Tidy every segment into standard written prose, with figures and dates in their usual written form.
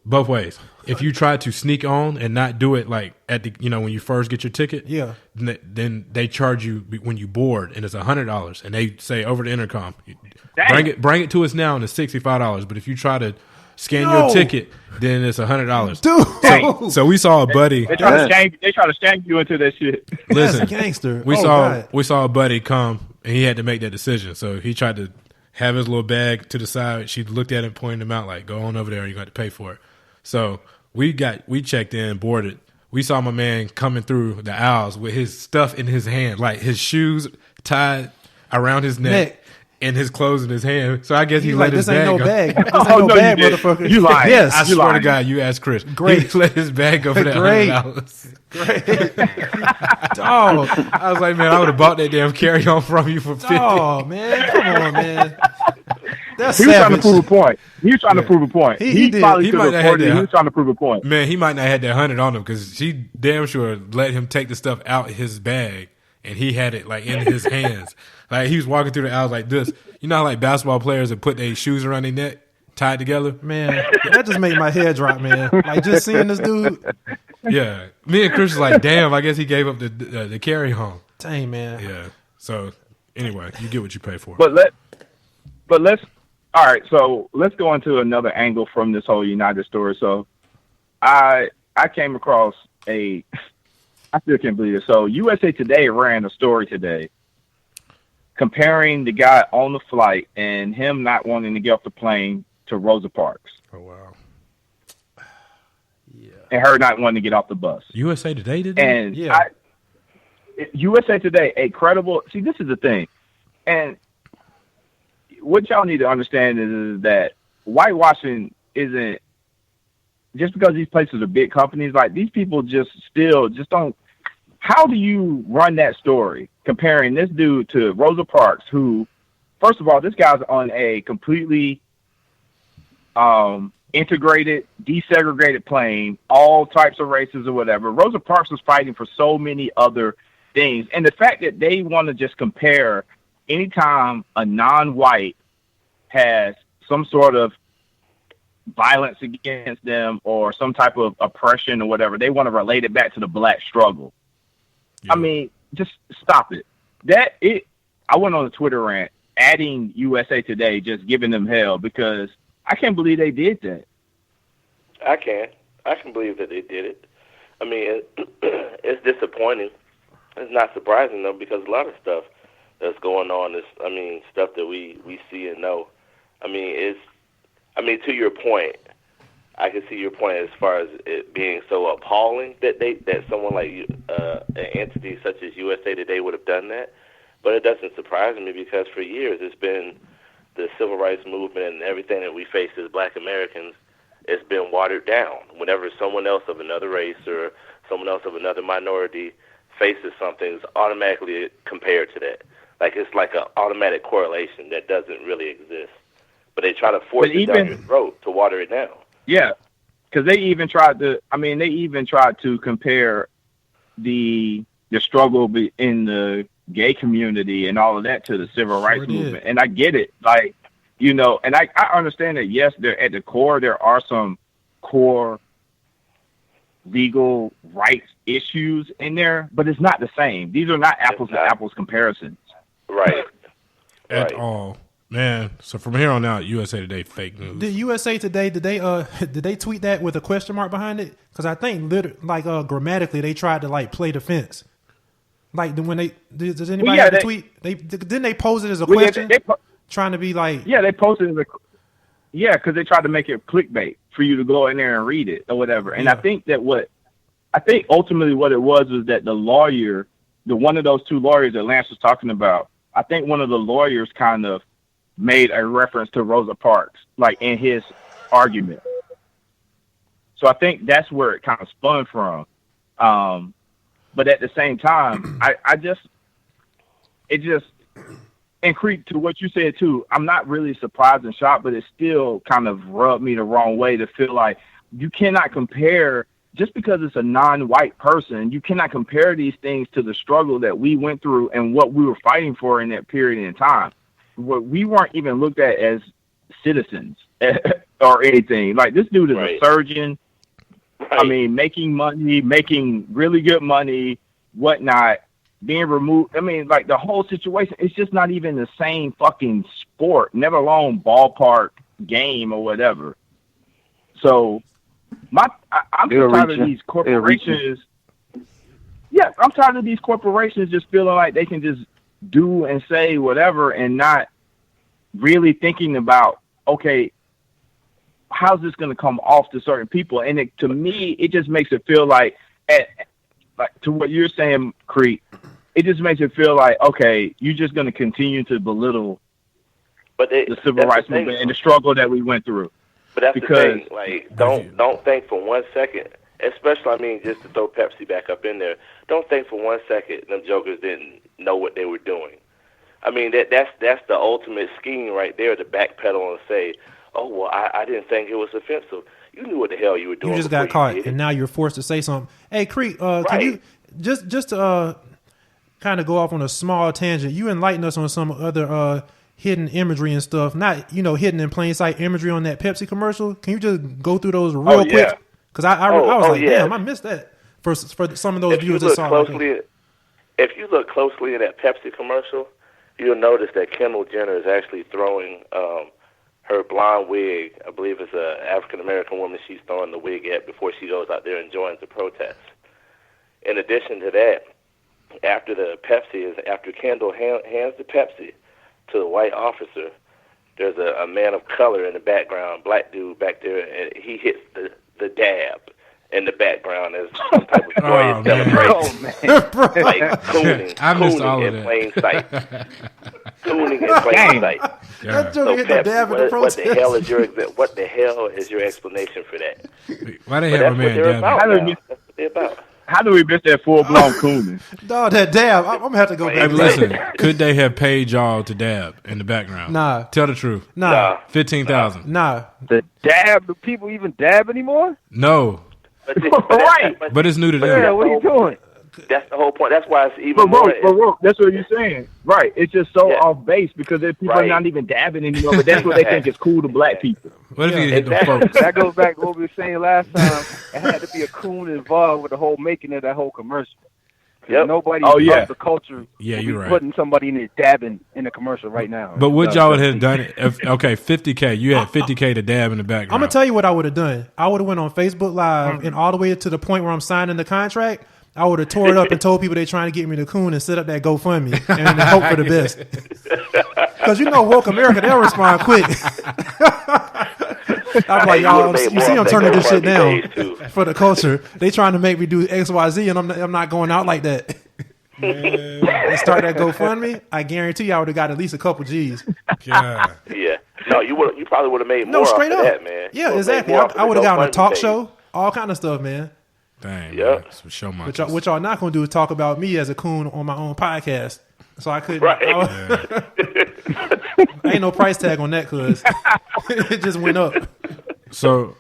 both ways. If you try to sneak on and not do it like at the when you first get your ticket, then they charge you when you board, and it's $100, and they say over the intercom, bring it to us now, and it's $65. But if you try to scan your ticket, then it's $100. Dude, so we saw a buddy. They try to shank you into that shit. Listen, that's gangster. We saw a buddy come, and he had to make that decision. So he tried to have his little bag to the side. She looked at him, pointed him out, like, go on over there, and you're going to pay for it. So we checked in, boarded. We saw my man coming through the aisles with his stuff in his hand, like his shoes tied around his neck. And his clothes in his hand. So I guess he let his bag go. This ain't no bag, motherfucker. You lying. Yes. I swear to God, you asked Chris. Great. He let his bag go for that $100. Great. Dog. I was like, man, I would have bought that damn carry-on from you for $50. Oh, man. Come on, man. That's he was trying to prove a point. He was trying to prove a point. He did. Probably could have afforded it. He was trying to prove a point. Man, he might not have had that 100 on him because she damn sure let him take the stuff out his bag, and he had it like in his hands. Like he was walking through the aisles like this. You know how like basketball players that put their shoes around their neck, tied together? Man, that just made my head drop, man. Like just seeing this dude. Yeah. Me and Chris was like, damn, I guess he gave up the carry home. Dang, man. Yeah. So anyway, you get what you pay for. But let's all right, so let's go into another angle from this whole United story. So I came across I still can't believe it. So USA Today ran a story today comparing the guy on the flight and him not wanting to get off the plane to Rosa Parks. Oh, wow. Yeah. And her not wanting to get off the bus. USA Today did that? And USA Today, a credible... See, this is the thing. And what y'all need to understand is that whitewashing isn't... Just because these places are big companies, like these people just don't... How do you run that story comparing this dude to Rosa Parks, who, first of all, this guy's on a completely integrated, desegregated plane, all types of races or whatever. Rosa Parks was fighting for so many other things. And the fact that they want to just compare anytime a non-white has some sort of violence against them or some type of oppression or whatever, they want to relate it back to the black struggle. Yeah. I mean, just stop it. I went on a Twitter rant adding USA Today, just giving them hell because I can't believe they did that. I can believe that they did it. I mean, it's disappointing. It's not surprising though because a lot of stuff that's going on is, stuff that we see and know. To your point, I can see your point as far as it being so appalling that someone like an entity such as USA Today would have done that. But it doesn't surprise me because for years it's been the civil rights movement and everything that we face as black Americans, it's been watered down. Whenever someone else of another race or someone else of another minority faces something, it's automatically compared to that. Like it's like an automatic correlation that doesn't really exist. But they try to force it down your throat to water it down. Yeah, because they even tried to compare the struggle in the gay community and all of that to the civil rights movement. And I get it. Like, and I understand that, yes, at the core, there are some core legal rights issues in there, but it's not the same. These are not apples to apples comparisons. Right. At all. Man, so from here on out, USA Today fake news. Did USA Today did they tweet that with a question mark behind it? Because I think grammatically they tried to play defense. Like when does anybody have the tweet? Didn't they pose it as a question? Trying to be like they posted it as because they tried to make it clickbait for you to go in there and read it or whatever. And I think ultimately what it was that the lawyer, one of those two lawyers that Lance was talking about, I think one of the lawyers kind of made a reference to Rosa Parks, like in his argument. So I think that's where it kind of spun from. But at the same time, and Creek, to what you said too, I'm not really surprised and shocked, but it still kind of rubbed me the wrong way to feel like you cannot compare, just because it's a non-white person, you cannot compare these things to the struggle that we went through and what we were fighting for in that period in time. We weren't even looked at as citizens or anything. Like, this dude is Right. a surgeon. Right. I mean, making money, making really good money, whatnot, being removed. I mean, like, the whole situation, it's just not even the same fucking sport, never alone ballpark game or whatever. So, I'm so tired of these corporations. Yeah, I'm tired of these corporations just feeling like they can just do and say whatever and not really thinking about, okay, how's this going to come off to certain people? And to me, it just makes it feel like to what you're saying, Creek, it just makes it feel like, okay, you're just going to continue to belittle the civil rights movement and the struggle that we went through. But that's the thing. Like, don't think for 1 second, especially, I mean, just to throw Pepsi back up in there, don't think for 1 second them jokers didn't know what they were doing. I mean, that's the ultimate scheme right there, to backpedal and say, oh, well, I didn't think it was offensive. You knew what the hell you were doing. You just got caught, and now you're forced to say something. Hey, Creek, can you just kind of go off on a small tangent? You enlighten us on some other hidden imagery and stuff, not, hidden in plain sight imagery on that Pepsi commercial. Can you just go through those real quick? Because I was like, damn, I missed that for some of those viewers that saw it. If you look closely in that Pepsi commercial, you'll notice that Kendall Jenner is actually throwing her blonde wig. I believe it's an African-American woman she's throwing the wig at before she goes out there and joins the protest. In addition to that, after Kendall hands the Pepsi to the white officer, there's a man of color in the background, black dude back there, and he hits the dab in the background as some type of joyous celebration. Like cooning in plain sight. Cooning in plain sight. Yeah. So Pepsi, what the hell is your explanation for that? Why they have a man dab? That's what they're about. How do we miss that full-blown cooning? Dog, that dab. I'm going to have to go back. Hey, listen, could they have paid y'all to dab in the background? Nah. Tell the truth. Nah. 15,000. Nah. The dab, do people even dab anymore? No. Right. But it's new to them. Yeah, what are you doing? That's the whole point. That's why it's even more. But that's what you're saying. Right. It's just so off base because people are not even dabbing anymore, but that's what they think is cool to black people. What if you hit the folks? That goes back to what we were saying last time. It had to be a coon involved with the whole making of that whole commercial. Nobody of the culture you're right. Putting somebody in there dabbing in a commercial right now. But would y'all have done it? Okay, 50K. You had 50K to dab in the background. I'm going to tell you what I would have done. I would have went on Facebook Live and all the way to the point where I'm signing the contract, I would have tore it up and told people they're trying to get me to coon and set up that GoFundMe and hope for the best. Because woke America, they'll respond quick. I'm like, y'all, you see I'm turning this shit down for the culture. They trying to make me do XYZ and I'm not going out like that. They start that GoFundMe, I guarantee you I would have got at least a couple G's. Yeah. Yeah. No, you probably would have made more straight off up. That, man. Yeah, exactly. I would have gotten a talk show, all kind of stuff, man. Dang, yep. Show what y'all not going to do is talk about me as a coon on my own podcast. So I couldn't. Right. Ain't no price tag on that because it just went up. So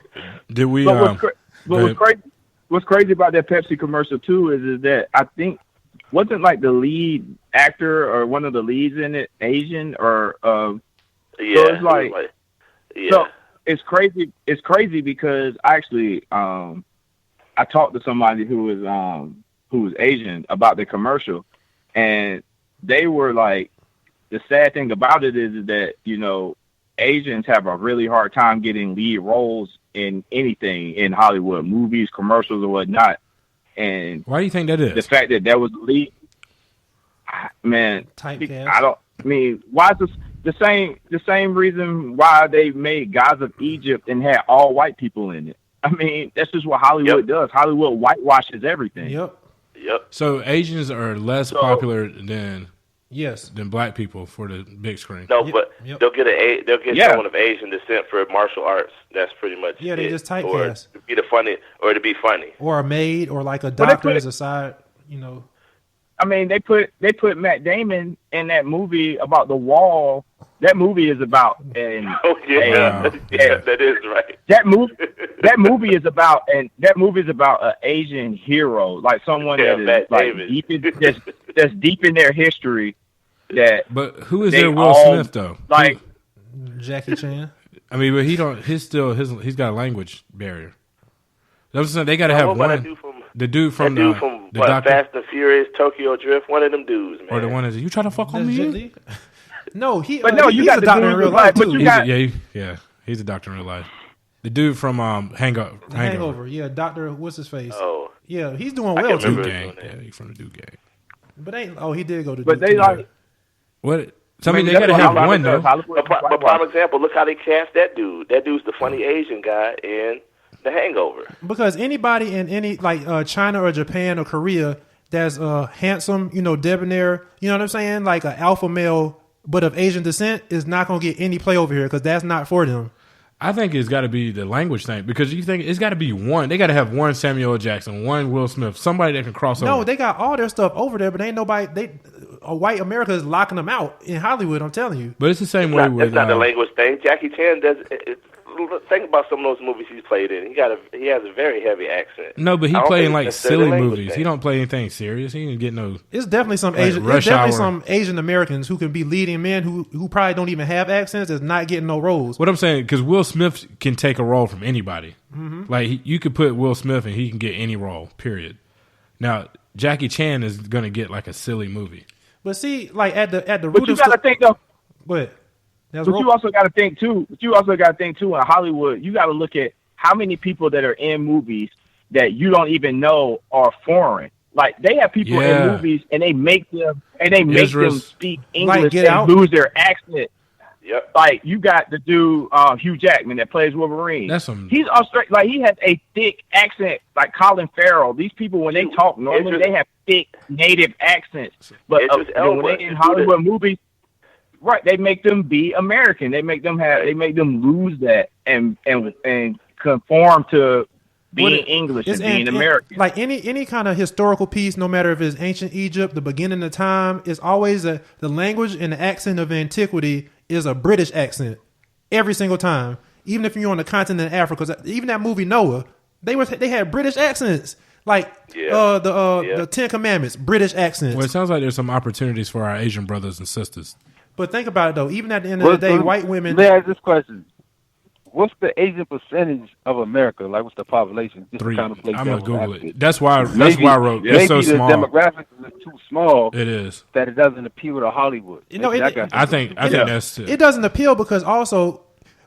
did we? What's crazy about that Pepsi commercial too is that I think wasn't like the lead actor or one of the leads in it Asian or so it's like so it's crazy. It's crazy because actually I talked to somebody who was Asian about the commercial, and they were like, the sad thing about it is that, Asians have a really hard time getting lead roles in anything in Hollywood, movies, commercials, or whatnot. And why do you think that is? The fact that was the lead, man, typecast. Why is this the same reason why they made Gods of Egypt and had all white people in it? I mean, that's just what Hollywood does. Hollywood whitewashes everything. Yep. So Asians are less popular than Yes. than black people for the big screen. No, but they'll get someone of Asian descent for martial arts. That's pretty much they just typecast. Or to be funny. Or a maid or like a doctor as a side, you know. I mean, they put Matt Damon in that movie about the wall. That movie is about that is right. That movie is about an Asian hero, like someone that is Matt like David. that's deep in their history. But who is their Will Smith though? Like Jackie Chan. I mean, but he's got a language barrier. They got to have one. The dude from the Fast and Furious, Tokyo Drift, one of them dudes, man. Or the one you trying to fuck on me? No, you got the doctor in real life too. He's a doctor in real life. The dude from Hangover. Yeah, Doctor. What's his face? Oh, yeah, he's doing well too. Gang. Yeah, he's from the Dude Gang. But he did go to. But they like what? I mean, they got to have one though. But prime example, look how they cast that dude. That dude's the funny Asian guy in The Hangover. Because anybody in any China or Japan or Korea that's handsome, debonair, you know what I'm saying, like an alpha male but of Asian descent is not going to get any play over here because that's not for them. I think it's got to be the language thing because you think it's got to be one. They got to have one Samuel L. Jackson, one Will Smith, somebody that can cross over. No, they got all their stuff over there, but ain't nobody. White America is locking them out in Hollywood. I'm telling you. But it's the same way with. It's not the language thing. Jackie Chan does. Think about some of those movies he's played in. He has a very heavy accent. No, but he played in like silly movies. Thing. He don't play anything serious. He didn't get no. It's definitely some Asian. There's definitely some Asian Americans who can be leading men who probably don't even have accents. Is not getting no roles. What I'm saying, because Will Smith can take a role from anybody. Mm-hmm. Like you could put Will Smith and he can get any role. Period. Now Jackie Chan is going to get like a silly movie. But see, like at the root but you got to think though. What? But you also got to think too. In Hollywood, you got to look at how many people that are in movies that you don't even know are foreign. Like they have people in movies and they make them speak English and lose their accent. Yep. Like you got the dude Hugh Jackman that plays Wolverine. He's Australian. Like he has a thick accent, like Colin Farrell. These people when they talk normally they have thick native accents, but when they in Hollywood movies. Right, they make them be American. They make them lose that and conform to being English and being American. Like any kind of historical piece, no matter if it's ancient Egypt, the beginning of time, is always the language and the accent of antiquity is a British accent every single time. Even if you're on the continent of Africa, even that movie Noah, they had British accents. Like the Ten Commandments, British accents. Well, it sounds like there's some opportunities for our Asian brothers and sisters. But think about it, though. Even at the end of the day, white women... Let me ask this question. What's the Asian percentage of America? Like, what's the population? Just 3. Kind of I'm going to Google it. That's why I wrote it's so small. Maybe the demographics is too small. It is. That it doesn't appeal to Hollywood. I think that's it. It doesn't appeal because also,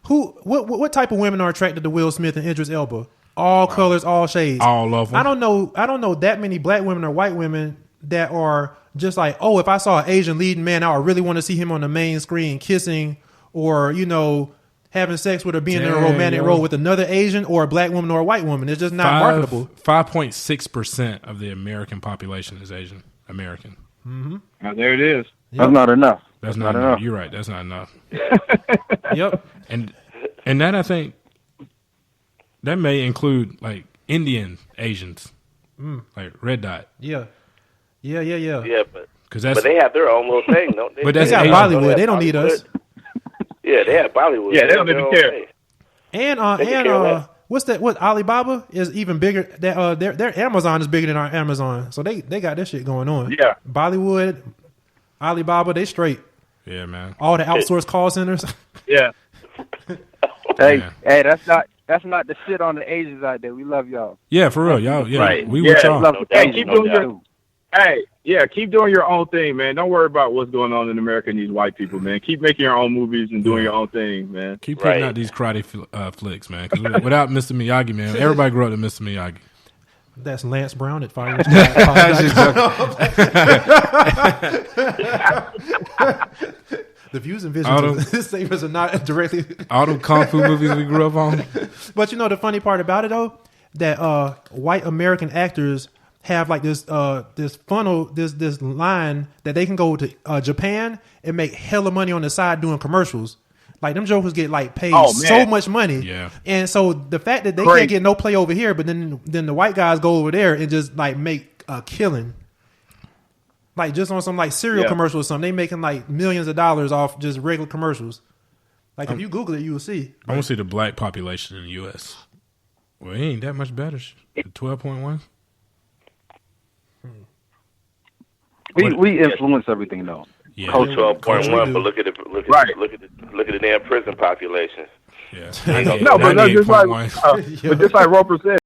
what type of women are attracted to Will Smith and Idris Elba? All colors, all shades. All of them. I don't know that many black women or white women that are just like, oh, if I saw an Asian leading man, I would really want to see him on the main screen kissing or, having sex with or being in a romantic role with another Asian or a black woman or a white woman. It's just not marketable. 5.6% of the American population is Asian American. Mm-hmm. Now, there it is. Yep. That's not enough. That's not enough. You're right. That's not enough. Yep. And that, I think, that may include like Indian Asians, like Red Dot. Yeah. Yeah, but they have their own little thing, don't they? But they got Bollywood. They don't need us. Yeah, they have Bollywood. Yeah, they don't even care. And what's that? What Alibaba is even bigger. Their Amazon is bigger than our Amazon. So they got this shit going on. Yeah, Bollywood, Alibaba, they straight. Yeah, man. All the outsourced call centers. Yeah. Hey, that's not the shit on the Asians out there. We love y'all. Yeah, for real, y'all. Yeah, right. We with y'all. Keep doing your own thing, man. Don't worry about what's going on in America and these white people, man. Keep making your own movies and doing your own thing, man. Keep putting out these karate flicks, man. Because without Mr. Miyagi, man, everybody grew up to Mr. Miyagi. That's Lance Brown at Fire. The views and visions of this statements are not directly... all them kung fu movies we grew up on. But the funny part about it, though, that white American actors have like this funnel, this line that they can go to Japan and make hella money on the side doing commercials. Like them jokers get like paid so much money. Yeah. And so the fact that they can't get no play over here, but then the white guys go over there and just like make a killing. Like just on some like cereal commercial or something. They making like millions of dollars off just regular commercials. Like if you Google it, you will see. I want to see the black population in the U.S. Well, it ain't that much better. 12.1. We influence everything though. Yeah. 12.1, but look at the damn prison population. Yeah. No, but just like Roper said,